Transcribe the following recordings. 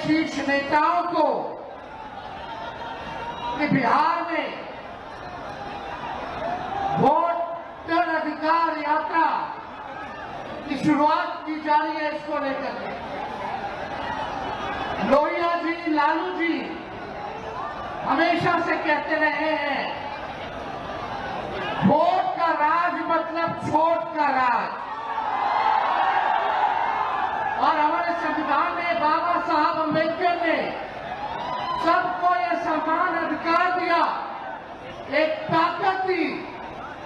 शीर्ष नेताओं को कि बिहार में वोटर अधिकार यात्रा की शुरुआत की जा रही है। इसको लेकर के लोहिया जी, लालू जी हमेशा से कहते रहे हैं, वोट का राज मतलब छोट का राज। और हमारे संविधान में बाबा साहब अम्बेडकर ने सबको यह समान अधिकार दिया, एक ताकत दी,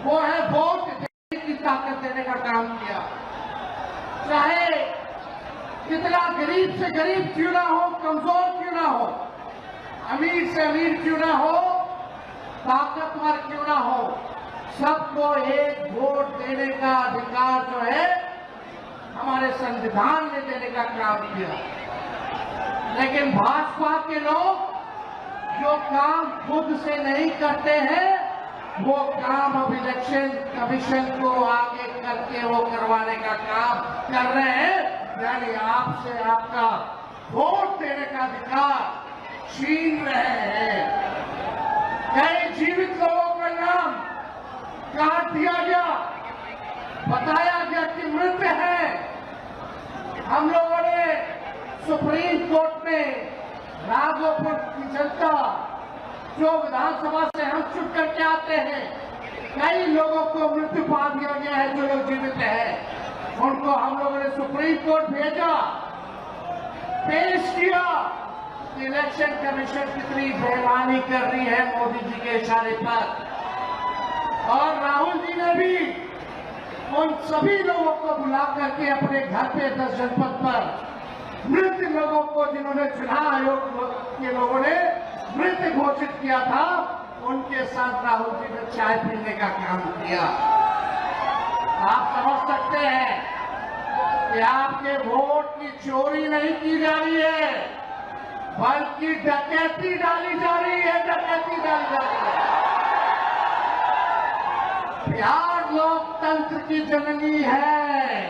वो है वोट देने की ताकत देने का काम किया। चाहे कितना गरीब से गरीब क्यों ना हो, कमजोर क्यों ना हो, अमीर से अमीर क्यों ना हो, ताकतवर क्यों ना हो, सबको एक वोट देने का अधिकार जो है हमारे संविधान ने देने का काम किया। लेकिन भाजपा के लोग जो काम खुद से नहीं करते हैं, वो काम अब इलेक्शन कमीशन को आगे करके वो करवाने का काम कर रहे हैं। यानी आपसे आपका वोट देने का अधिकार छीन रहे हैं। कई जीवित लोगों का नाम काट दिया गया, बताया गया कि मृत है। हम लोगों ने सुप्रीम कोर्ट में राघोपुर की जनता, जो विधानसभा से हम चुन करके आते हैं, कई लोगों को मृत्यु पा दिया गया है। जो लोग जीवित हैं उनको हम लोगों ने सुप्रीम कोर्ट भेजा, पेश किया। इलेक्शन कमीशन कितनी बेईमानी कर रही है मोदी जी के इशारे पर। और राहुल जी ने भी उन सभी लोगों को बुला करके अपने घर पे 10 जनपद पर मृत लोगों को, जिन्होंने चुनाव आयोग के लोगों ने मृत घोषित किया था, उनके साथ राहुल जी ने चाय पीने का काम किया। आप समझ सकते हैं कि आपके वोट की चोरी नहीं की जा रही है, बल्कि डकैती डाली जा रही है, डकैती डाली जा रही है। बिहार लोकतंत्र की जननी है।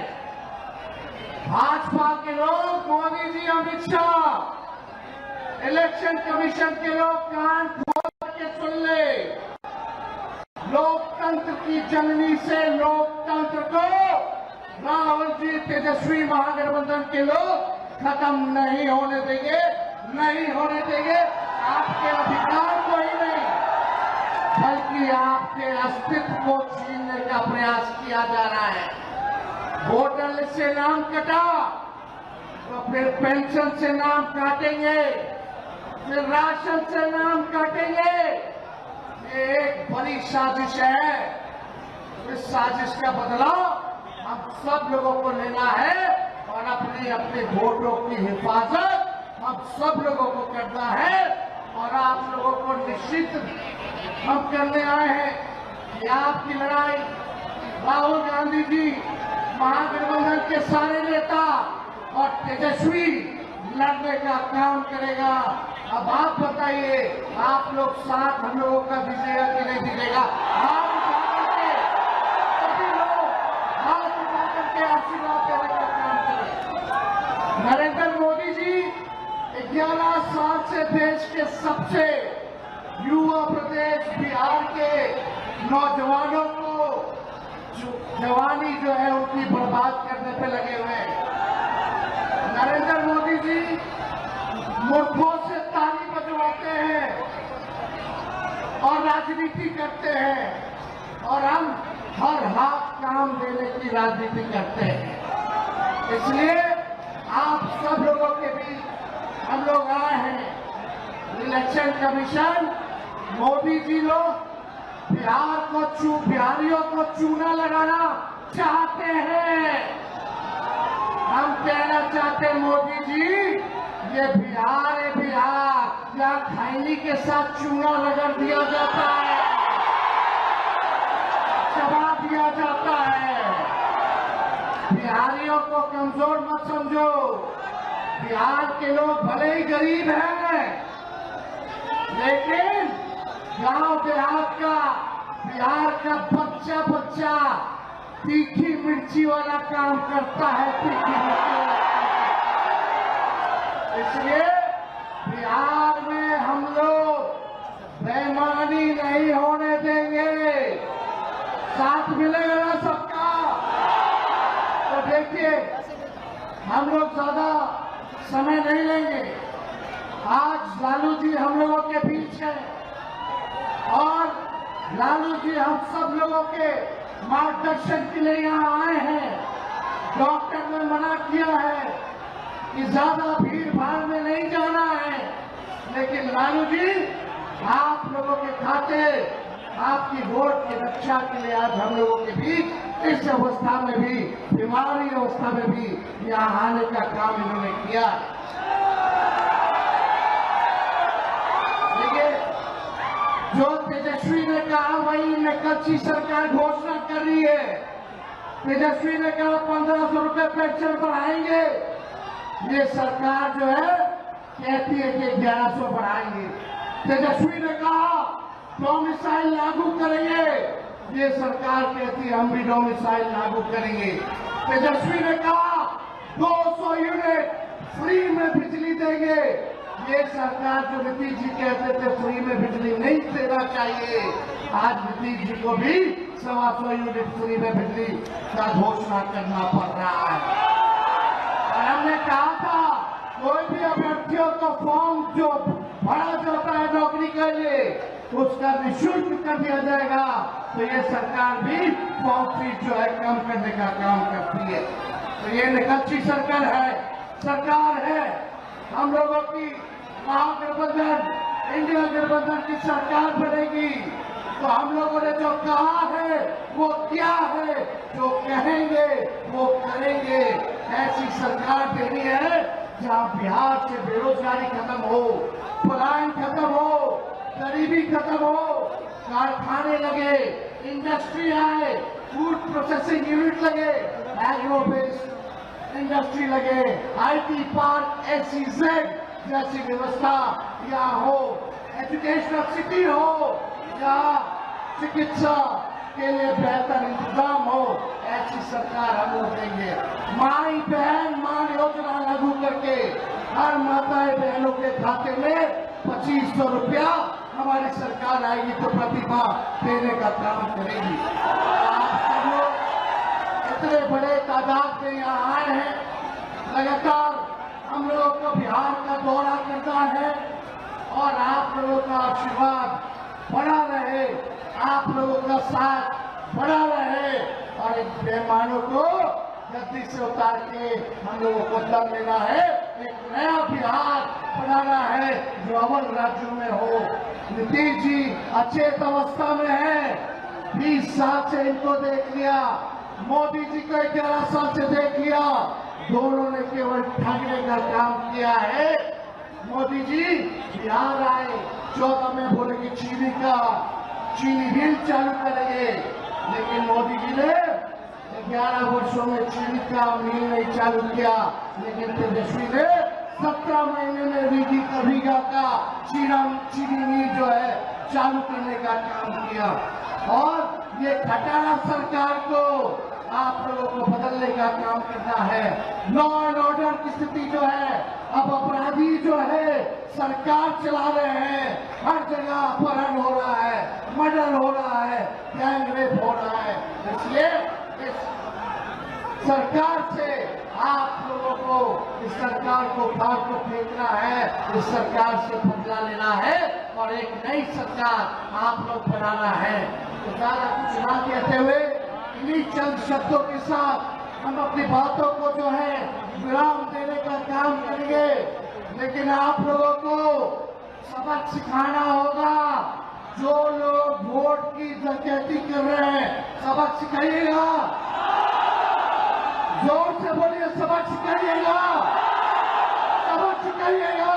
भाजपा के लोग, मोदी जी, अमित शाह, इलेक्शन कमीशन के लोग कान खोल के सुन ले। लोकतंत्र की जननी से लोकतंत्र को राहुल जी, तेजस्वी महागठबंधन के लोग खत्म नहीं होने देंगे, नहीं होने देंगे। आपके अधिकार को ही नहीं, बल्कि आपके अस्तित्व को छीनने का प्रयास किया जा रहा है। वोटर लिस्ट से नाम कटा तो फिर पेंशन से नाम काटेंगे, फिर राशन से नाम काटेंगे। ये एक बड़ी साजिश है। इस साजिश का बदला हम सब लोगों को लेना है और अपने अपने वोटों की हिफाजत हम सब लोगों को करना है। और आप लोगों को निश्चित हम करने आए हैं कि आपकी लड़ाई राहुल गांधी जी, महागठबंधन के सारे नेता और तेजस्वी लड़ने का काम करेगा। अब आप बताइए, आप लोग साथ हम लोगों का दीजिएगा कि नहीं दीजिएगा? हाथ उठा करके सभी लोग हाथ उठा करके आशीर्वाद देने का काम करें। नरेंद्र मोदी जी 11 साल से देश के सबसे युवा प्रदेश बिहार के नौजवानों को जवानी जो है उनकी बर्बाद करने पे लगे हुए हैं। नरेंद्र मोदी जी मूर्खों से ताली बजवाते हैं और राजनीति करते हैं, और हम हर हाथ काम देने की राजनीति करते हैं। इसलिए आप सब लोगों के बीच हम लोग आए हैं। इलेक्शन कमीशन, मोदी जी लोग बिहारियों को चूना लगाना चाहते हैं। हम कहना चाहते हैं, मोदी जी, ये बिहार है, बिहार क्या खैनी के साथ चूना रगड़ दिया जाता है, चबा दिया जाता है। बिहारियों को कमजोर मत समझो। बिहार के लोग भले ही गरीब हैं, लेकिन गांव देहात का, बिहार का बच्चा बच्चा तीखी मिर्ची वाला काम करता है, तीखी मिर्ची वाला। इसलिए बिहार में हम लोग बेईमानी नहीं होने देंगे। साथ मिलेगा ना सबका? तो देखिए, हम लोग ज्यादा समय नहीं लेंगे। आज लालू जी हम लोगों के बीच है और लालू जी हम सब लोगों के मार्गदर्शन के लिए यहाँ आए हैं। डॉक्टर ने मना किया है कि ज्यादा भीड़ भाड़ में नहीं जाना है, लेकिन लालू जी आप लोगों के खाते, आपकी वोट की रक्षा के लिए आज हम लोगों के बीच इस अवस्था में भी, बीमारी अवस्था में भी यहाँ आने का काम इन्होंने किया। देखिए, जो तेजस्वी ने कहा वही नकलची सरकार घोषणा कर रही है। तेजस्वी ने कहा 1500 रुपए पेंशन बढ़ाएंगे, ये सरकार जो है कहती है कि 1100 बढ़ाएंगे। तेजस्वी ने कहा डोमिसाइल लागू करेंगे, ये सरकार कहती है हम भी डोमिसाइल लागू करेंगे। तेजस्वी ने कहा 200 यूनिट फ्री में बिजली देंगे, ये सरकार जो नीतीश जी कहते थे फ्री में बिजली नहीं देना चाहिए, आज नीतीश जी को भी 125 यूनिट फ्री में बिजली का घोषणा करना पड़ रहा है। और हमने कहा था कोई भी अभ्यर्थियों को फॉर्म जो भरा जाता है नौकरी के लिए उसका निःशुल्क कर दिया जाएगा, तो ये सरकार भी फॉर्म फीस जो है कम करने का काम करती है। तो ये निकलची सरकार है। हम लोगों की महागठबंधन इंडिया गठबंधन की सरकार बनेगी तो हम लोगों ने जो कहा है वो किया है, जो कहेंगे वो करेंगे। ऐसी सरकार देनी है जहां बिहार से बेरोजगारी खत्म हो, पलायन खत्म हो, गरीबी खत्म हो, कारखाने लगे, इंडस्ट्री आए, फूड प्रोसेसिंग यूनिट लगे, एग्रो बेस्ड इंडस्ट्री लगे, IT पार्क, SEZ जैसी व्यवस्था या हो, एजुकेशनल सिटी हो या चिकित्सा के लिए बेहतर इंतजाम हो, ऐसी सरकार हम लोग देंगे। माई बहन मान योजना लागू करके हर माताएं बहनों के खाते में 2500 रुपया हमारी सरकार आएगी तो प्रतिभा देने का काम करेगी। आप सब लोग इतने बड़े तादाद में यहाँ आए हैं, लगातार हम लोगों को बिहार का दौरा करना है और आप लोगों का आशीर्वाद बना रहे, आप लोगों का साथ बना रहे और इन बेईमानों को गद्दी से उतार के हम लोगों को दम लेना है, एक नया बिहार बनाना है जो अव्वल राज्यों में हो। नीतीश जी अचेत अवस्था में है, 20 साल से इनको देख लिया, मोदी जी को 11 साल से देख लिया, दोनों ने केवल ठगने का काम किया है। मोदी जी बिहार आए, 14 में बोले कि चीनी मिल चालू करेंगे, लेकिन मोदी जी ने 11 वर्षों में चीनी का मिल नहीं चालू किया, लेकिन तेजस्वी ने 17 महीने में रीगा का चीनी मिल जो है चालू करने का काम किया। और ये खटारा सरकार को आप लोगों को बदलने का काम करना है। लॉ एंड ऑर्डर की स्थिति जो है, अब अपराधी जो है सरकार चला रहे हैं, हर जगह अपहरण हो रहा है, मर्डर हो रहा है, गैंग रेप हो रहा है। इसलिए इस सरकार से आप लोगों को, इस सरकार को बाहर को फेंकना है, इस सरकार से बदला लेना है और एक नई सरकार आप लोग बनाना है। तो ज्यादा कुछ ना कहते हुए इन्हीं चंद शब्दों के साथ हम अपनी बातों को जो है विराम देने का काम करेंगे, लेकिन आप लोगों को सबक सिखाना होगा। जो लोग वोट की डकैती कर रहे हैं सबक सिखाइएगा, जोर से बोलिए, सबक सिखाइएगा, सबक सिखाइएगा।